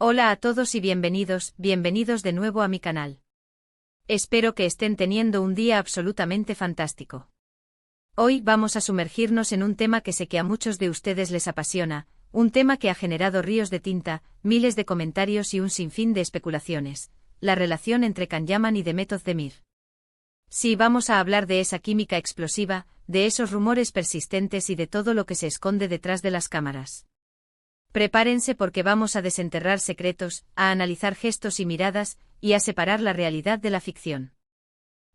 Hola a todos y bienvenidos de nuevo a mi canal. Espero que estén teniendo un día absolutamente fantástico. Hoy vamos a sumergirnos en un tema que sé que a muchos de ustedes les apasiona, un tema que ha generado ríos de tinta, miles de comentarios y un sinfín de especulaciones, la relación entre Can Yaman y Demet Özdemir. Sí, vamos a hablar de esa química explosiva, de esos rumores persistentes y de todo lo que se esconde detrás de las cámaras. Prepárense porque vamos a desenterrar secretos, a analizar gestos y miradas, y a separar la realidad de la ficción.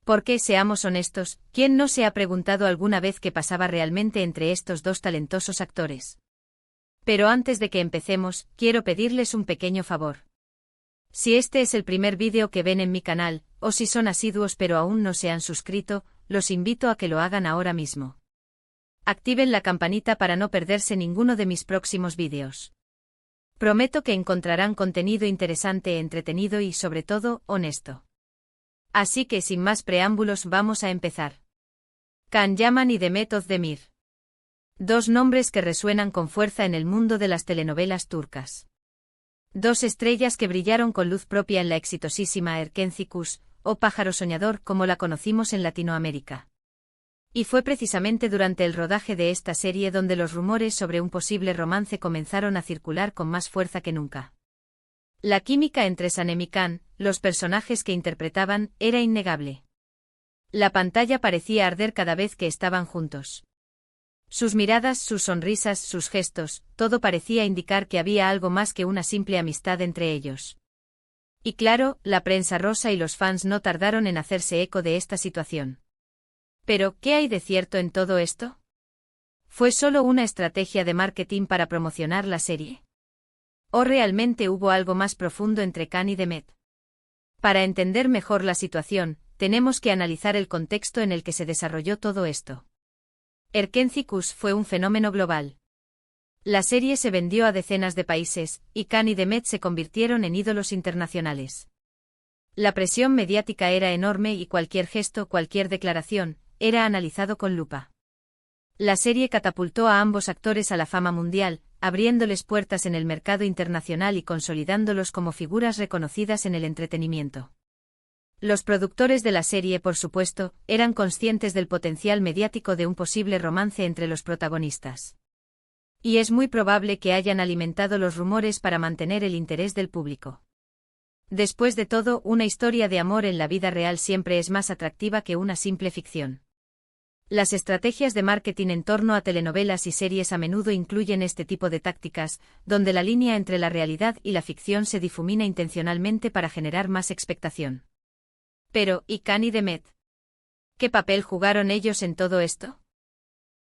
Porque, seamos honestos, ¿quién no se ha preguntado alguna vez qué pasaba realmente entre estos dos talentosos actores? Pero antes de que empecemos, quiero pedirles un pequeño favor. Si este es el primer vídeo que ven en mi canal, o si son asiduos pero aún no se han suscrito, los invito a que lo hagan ahora mismo. Activen la campanita para no perderse ninguno de mis próximos vídeos. Prometo que encontrarán contenido interesante, entretenido y, sobre todo, honesto. Así que sin más preámbulos vamos a empezar. Can Yaman y Demet Özdemir. Dos nombres que resuenan con fuerza en el mundo de las telenovelas turcas. Dos estrellas que brillaron con luz propia en la exitosísima Erkenci Kuş, o Pájaro Soñador como la conocimos en Latinoamérica. Y fue precisamente durante el rodaje de esta serie donde los rumores sobre un posible romance comenzaron a circular con más fuerza que nunca. La química entre Sanem y Can, los personajes que interpretaban, era innegable. La pantalla parecía arder cada vez que estaban juntos. Sus miradas, sus sonrisas, sus gestos, todo parecía indicar que había algo más que una simple amistad entre ellos. Y claro, la prensa rosa y los fans no tardaron en hacerse eco de esta situación. Pero, ¿qué hay de cierto en todo esto? ¿Fue solo una estrategia de marketing para promocionar la serie? ¿O realmente hubo algo más profundo entre Can y Demet? Para entender mejor la situación, tenemos que analizar el contexto en el que se desarrolló todo esto. Erkenci Kuş fue un fenómeno global. La serie se vendió a decenas de países, y Can y Demet se convirtieron en ídolos internacionales. La presión mediática era enorme y cualquier gesto, cualquier declaración, era analizado con lupa. La serie catapultó a ambos actores a la fama mundial, abriéndoles puertas en el mercado internacional y consolidándolos como figuras reconocidas en el entretenimiento. Los productores de la serie, por supuesto, eran conscientes del potencial mediático de un posible romance entre los protagonistas. Y es muy probable que hayan alimentado los rumores para mantener el interés del público. Después de todo, una historia de amor en la vida real siempre es más atractiva que una simple ficción. Las estrategias de marketing en torno a telenovelas y series a menudo incluyen este tipo de tácticas, donde la línea entre la realidad y la ficción se difumina intencionalmente para generar más expectación. Pero, ¿y Can y Demet? ¿Qué papel jugaron ellos en todo esto?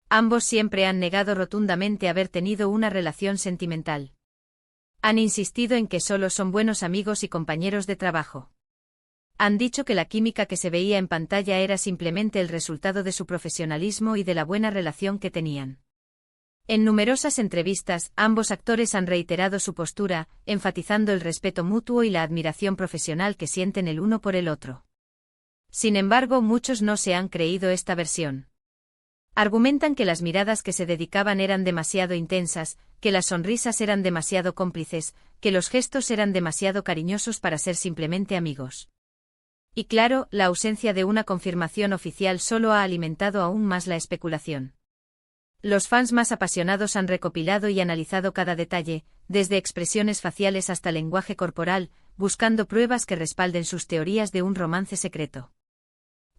Ambos siempre han negado rotundamente haber tenido una relación sentimental. Han insistido en que solo son buenos amigos y compañeros de trabajo. Han dicho que la química que se veía en pantalla era simplemente el resultado de su profesionalismo y de la buena relación que tenían. En numerosas entrevistas, ambos actores han reiterado su postura, enfatizando el respeto mutuo y la admiración profesional que sienten el uno por el otro. Sin embargo, muchos no se han creído esta versión. Argumentan que las miradas que se dedicaban eran demasiado intensas, que las sonrisas eran demasiado cómplices, que los gestos eran demasiado cariñosos para ser simplemente amigos. Y claro, la ausencia de una confirmación oficial solo ha alimentado aún más la especulación. Los fans más apasionados han recopilado y analizado cada detalle, desde expresiones faciales hasta lenguaje corporal, buscando pruebas que respalden sus teorías de un romance secreto.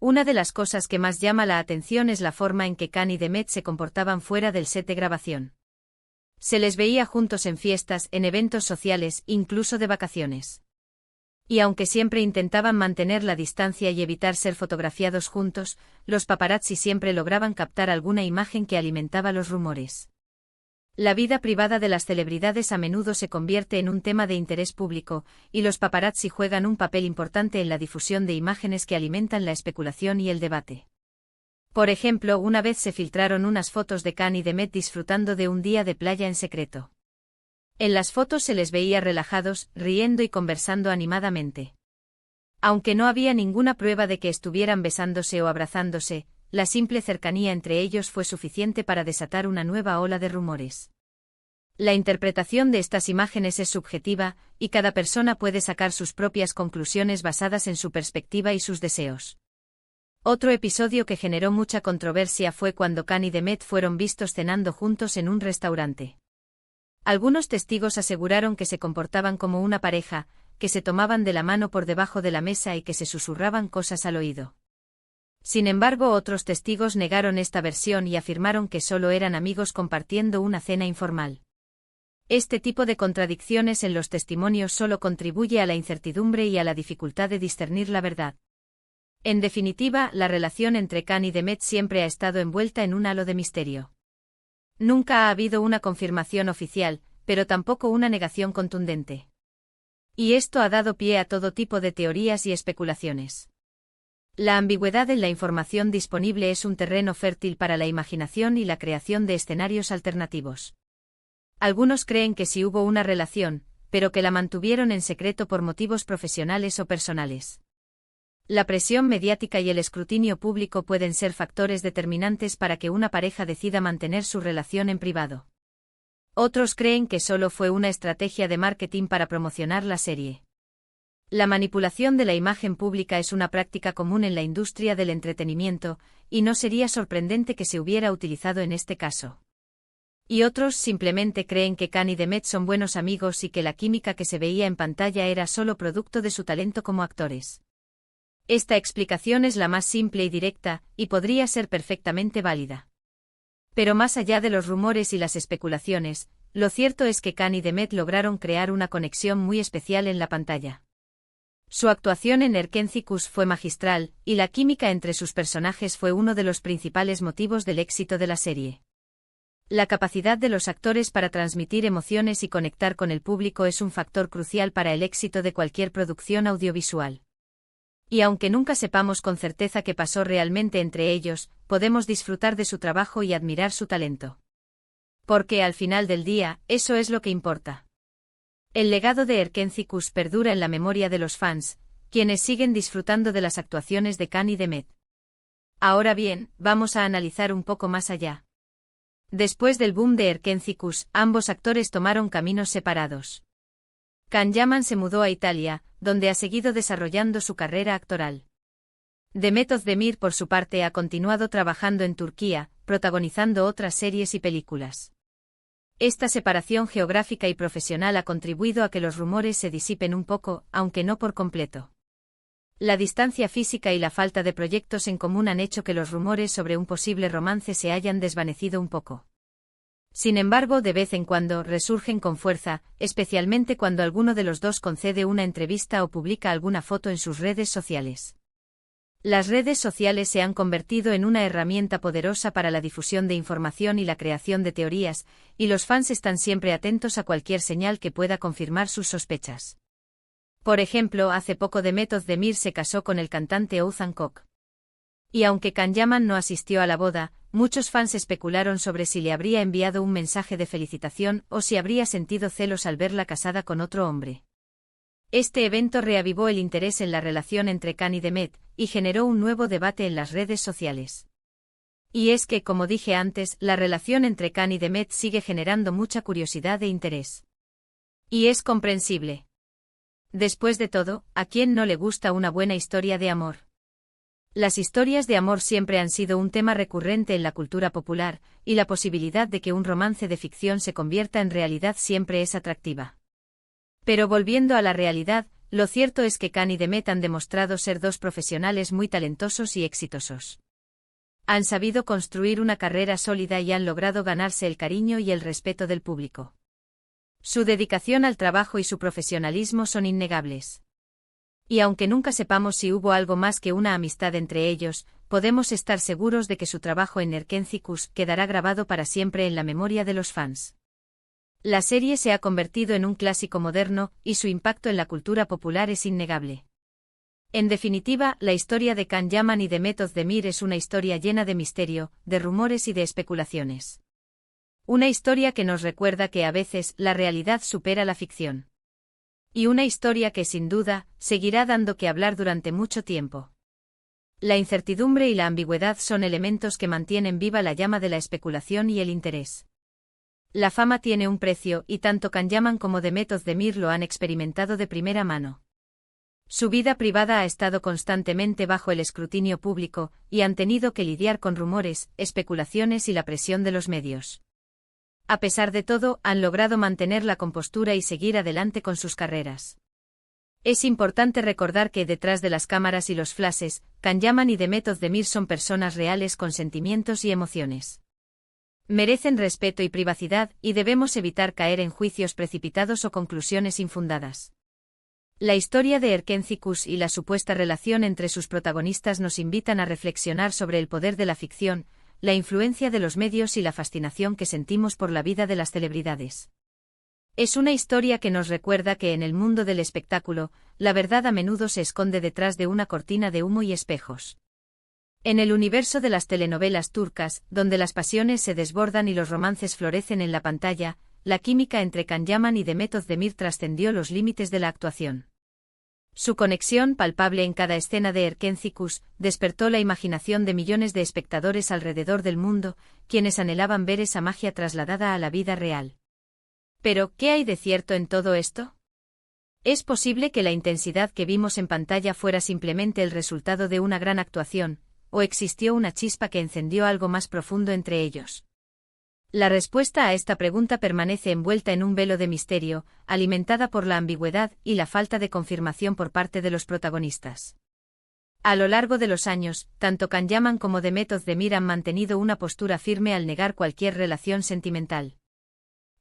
Una de las cosas que más llama la atención es la forma en que Can y Demet se comportaban fuera del set de grabación. Se les veía juntos en fiestas, en eventos sociales, incluso de vacaciones. Y aunque siempre intentaban mantener la distancia y evitar ser fotografiados juntos, los paparazzi siempre lograban captar alguna imagen que alimentaba los rumores. La vida privada de las celebridades a menudo se convierte en un tema de interés público, y los paparazzi juegan un papel importante en la difusión de imágenes que alimentan la especulación y el debate. Por ejemplo, una vez se filtraron unas fotos de Can y Demet disfrutando de un día de playa en secreto. En las fotos se les veía relajados, riendo y conversando animadamente. Aunque no había ninguna prueba de que estuvieran besándose o abrazándose, la simple cercanía entre ellos fue suficiente para desatar una nueva ola de rumores. La interpretación de estas imágenes es subjetiva, y cada persona puede sacar sus propias conclusiones basadas en su perspectiva y sus deseos. Otro episodio que generó mucha controversia fue cuando Khan y Demet fueron vistos cenando juntos en un restaurante. Algunos testigos aseguraron que se comportaban como una pareja, que se tomaban de la mano por debajo de la mesa y que se susurraban cosas al oído. Sin embargo, otros testigos negaron esta versión y afirmaron que solo eran amigos compartiendo una cena informal. Este tipo de contradicciones en los testimonios solo contribuye a la incertidumbre y a la dificultad de discernir la verdad. En definitiva, la relación entre Khan y Demet siempre ha estado envuelta en un halo de misterio. Nunca ha habido una confirmación oficial, pero tampoco una negación contundente. Y esto ha dado pie a todo tipo de teorías y especulaciones. La ambigüedad en la información disponible es un terreno fértil para la imaginación y la creación de escenarios alternativos. Algunos creen que sí hubo una relación, pero que la mantuvieron en secreto por motivos profesionales o personales. La presión mediática y el escrutinio público pueden ser factores determinantes para que una pareja decida mantener su relación en privado. Otros creen que solo fue una estrategia de marketing para promocionar la serie. La manipulación de la imagen pública es una práctica común en la industria del entretenimiento, y no sería sorprendente que se hubiera utilizado en este caso. Y otros simplemente creen que Khan y Demet son buenos amigos y que la química que se veía en pantalla era solo producto de su talento como actores. Esta explicación es la más simple y directa, y podría ser perfectamente válida. Pero más allá de los rumores y las especulaciones, lo cierto es que Khan y Demet lograron crear una conexión muy especial en la pantalla. Su actuación en Erkenci Kuş fue magistral, y la química entre sus personajes fue uno de los principales motivos del éxito de la serie. La capacidad de los actores para transmitir emociones y conectar con el público es un factor crucial para el éxito de cualquier producción audiovisual. Y aunque nunca sepamos con certeza qué pasó realmente entre ellos, podemos disfrutar de su trabajo y admirar su talento. Porque al final del día, eso es lo que importa. El legado de Erkenci Kuş perdura en la memoria de los fans, quienes siguen disfrutando de las actuaciones de Khan y Demet. Ahora bien, vamos a analizar un poco más allá. Después del boom de Erkenci Kuş, ambos actores tomaron caminos separados. Can Yaman se mudó a Italia, donde ha seguido desarrollando su carrera actoral. Demet Özdemir, por su parte, ha continuado trabajando en Turquía, protagonizando otras series y películas. Esta separación geográfica y profesional ha contribuido a que los rumores se disipen un poco, aunque no por completo. La distancia física y la falta de proyectos en común han hecho que los rumores sobre un posible romance se hayan desvanecido un poco. Sin embargo, de vez en cuando resurgen con fuerza, especialmente cuando alguno de los dos concede una entrevista o publica alguna foto en sus redes sociales. Las redes sociales se han convertido en una herramienta poderosa para la difusión de información y la creación de teorías, y los fans están siempre atentos a cualquier señal que pueda confirmar sus sospechas. Por ejemplo, hace poco Demet Özdemir se casó con el cantante Oğuzhan Koç. Y aunque Can Yaman no asistió a la boda, muchos fans especularon sobre si le habría enviado un mensaje de felicitación o si habría sentido celos al verla casada con otro hombre. Este evento reavivó el interés en la relación entre Khan y Demet, y generó un nuevo debate en las redes sociales. Y es que, como dije antes, la relación entre Khan y Demet sigue generando mucha curiosidad e interés. Y es comprensible. Después de todo, ¿a quién no le gusta una buena historia de amor? Las historias de amor siempre han sido un tema recurrente en la cultura popular, y la posibilidad de que un romance de ficción se convierta en realidad siempre es atractiva. Pero volviendo a la realidad, lo cierto es que Khan y Demet han demostrado ser dos profesionales muy talentosos y exitosos. Han sabido construir una carrera sólida y han logrado ganarse el cariño y el respeto del público. Su dedicación al trabajo y su profesionalismo son innegables. Y aunque nunca sepamos si hubo algo más que una amistad entre ellos, podemos estar seguros de que su trabajo en Erkenci Kuş quedará grabado para siempre en la memoria de los fans. La serie se ha convertido en un clásico moderno, y su impacto en la cultura popular es innegable. En definitiva, la historia de Can Yaman y Demet Özdemir es una historia llena de misterio, de rumores y de especulaciones. Una historia que nos recuerda que a veces la realidad supera la ficción. Y una historia que sin duda seguirá dando que hablar durante mucho tiempo. La incertidumbre y la ambigüedad son elementos que mantienen viva la llama de la especulación y el interés. La fama tiene un precio y tanto Kanyaman como Demet Özdemir lo han experimentado de primera mano. Su vida privada ha estado constantemente bajo el escrutinio público y han tenido que lidiar con rumores, especulaciones y la presión de los medios. A pesar de todo, han logrado mantener la compostura y seguir adelante con sus carreras. Es importante recordar que detrás de las cámaras y los flashes, Kanyaman y Demet Özdemir son personas reales con sentimientos y emociones. Merecen respeto y privacidad, y debemos evitar caer en juicios precipitados o conclusiones infundadas. La historia de Erkenci Kuş y la supuesta relación entre sus protagonistas nos invitan a reflexionar sobre el poder de la ficción, la influencia de los medios y la fascinación que sentimos por la vida de las celebridades. Es una historia que nos recuerda que en el mundo del espectáculo, la verdad a menudo se esconde detrás de una cortina de humo y espejos. En el universo de las telenovelas turcas, donde las pasiones se desbordan y los romances florecen en la pantalla, la química entre Kanyaman y Demet Özdemir trascendió los límites de la actuación. Su conexión, palpable en cada escena de Erkenci Kuş, despertó la imaginación de millones de espectadores alrededor del mundo, quienes anhelaban ver esa magia trasladada a la vida real. Pero, ¿qué hay de cierto en todo esto? ¿Es posible que la intensidad que vimos en pantalla fuera simplemente el resultado de una gran actuación, o existió una chispa que encendió algo más profundo entre ellos? La respuesta a esta pregunta permanece envuelta en un velo de misterio, alimentada por la ambigüedad y la falta de confirmación por parte de los protagonistas. A lo largo de los años, tanto Kanyaman como Demet Özdemir han mantenido una postura firme al negar cualquier relación sentimental.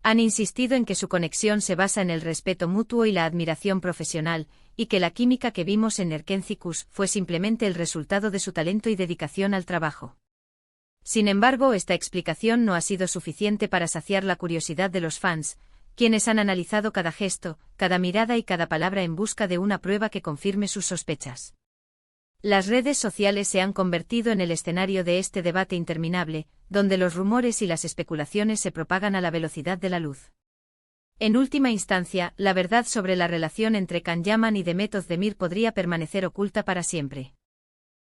Han insistido en que su conexión se basa en el respeto mutuo y la admiración profesional, y que la química que vimos en Erkenci Kuş fue simplemente el resultado de su talento y dedicación al trabajo. Sin embargo, esta explicación no ha sido suficiente para saciar la curiosidad de los fans, quienes han analizado cada gesto, cada mirada y cada palabra en busca de una prueba que confirme sus sospechas. Las redes sociales se han convertido en el escenario de este debate interminable, donde los rumores y las especulaciones se propagan a la velocidad de la luz. En última instancia, la verdad sobre la relación entre Kanyaman y Demet Özdemir podría permanecer oculta para siempre.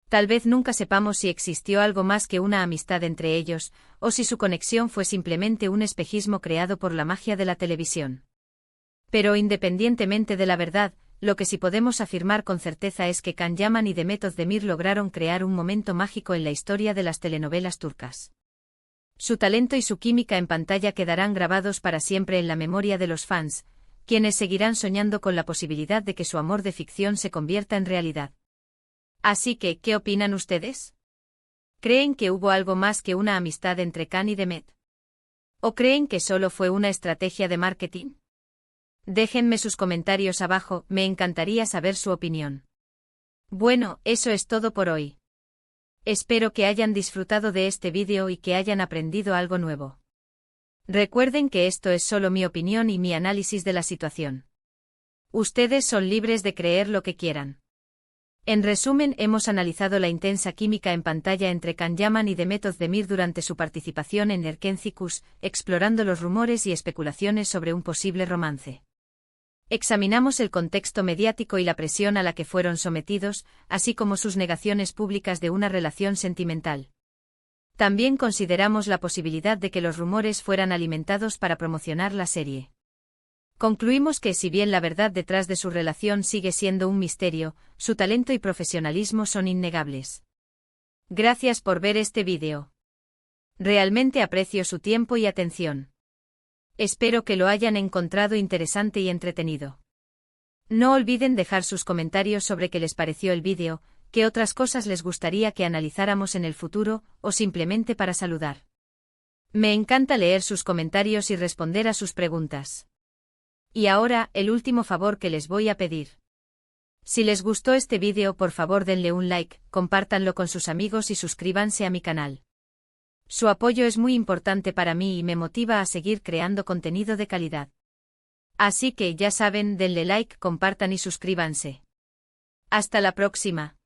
Tal vez nunca sepamos si existió algo más que una amistad entre ellos, o si su conexión fue simplemente un espejismo creado por la magia de la televisión. Pero independientemente de la verdad, lo que sí podemos afirmar con certeza es que Kanyaman y Demet Özdemir lograron crear un momento mágico en la historia de las telenovelas turcas. Su talento y su química en pantalla quedarán grabados para siempre en la memoria de los fans, quienes seguirán soñando con la posibilidad de que su amor de ficción se convierta en realidad. Así que, ¿qué opinan ustedes? ¿Creen que hubo algo más que una amistad entre Kan y Demet? ¿O creen que solo fue una estrategia de marketing? Déjenme sus comentarios abajo, me encantaría saber su opinión. Bueno, eso es todo por hoy. Espero que hayan disfrutado de este vídeo y que hayan aprendido algo nuevo. Recuerden que esto es solo mi opinión y mi análisis de la situación. Ustedes son libres de creer lo que quieran. En resumen, hemos analizado la intensa química en pantalla entre Kanyaman y Demet Özdemir durante su participación en Erkenci Kuş, explorando los rumores y especulaciones sobre un posible romance. Examinamos el contexto mediático y la presión a la que fueron sometidos, así como sus negaciones públicas de una relación sentimental. También consideramos la posibilidad de que los rumores fueran alimentados para promocionar la serie. Concluimos que si bien la verdad detrás de su relación sigue siendo un misterio, su talento y profesionalismo son innegables. Gracias por ver este vídeo. Realmente aprecio su tiempo y atención. Espero que lo hayan encontrado interesante y entretenido. No olviden dejar sus comentarios sobre qué les pareció el vídeo, qué otras cosas les gustaría que analizáramos en el futuro, o simplemente para saludar. Me encanta leer sus comentarios y responder a sus preguntas. Y ahora, el último favor que les voy a pedir. Si les gustó este vídeo, por favor denle un like, compártanlo con sus amigos y suscríbanse a mi canal. Su apoyo es muy importante para mí y me motiva a seguir creando contenido de calidad. Así que ya saben, denle like, compartan y suscríbanse. Hasta la próxima.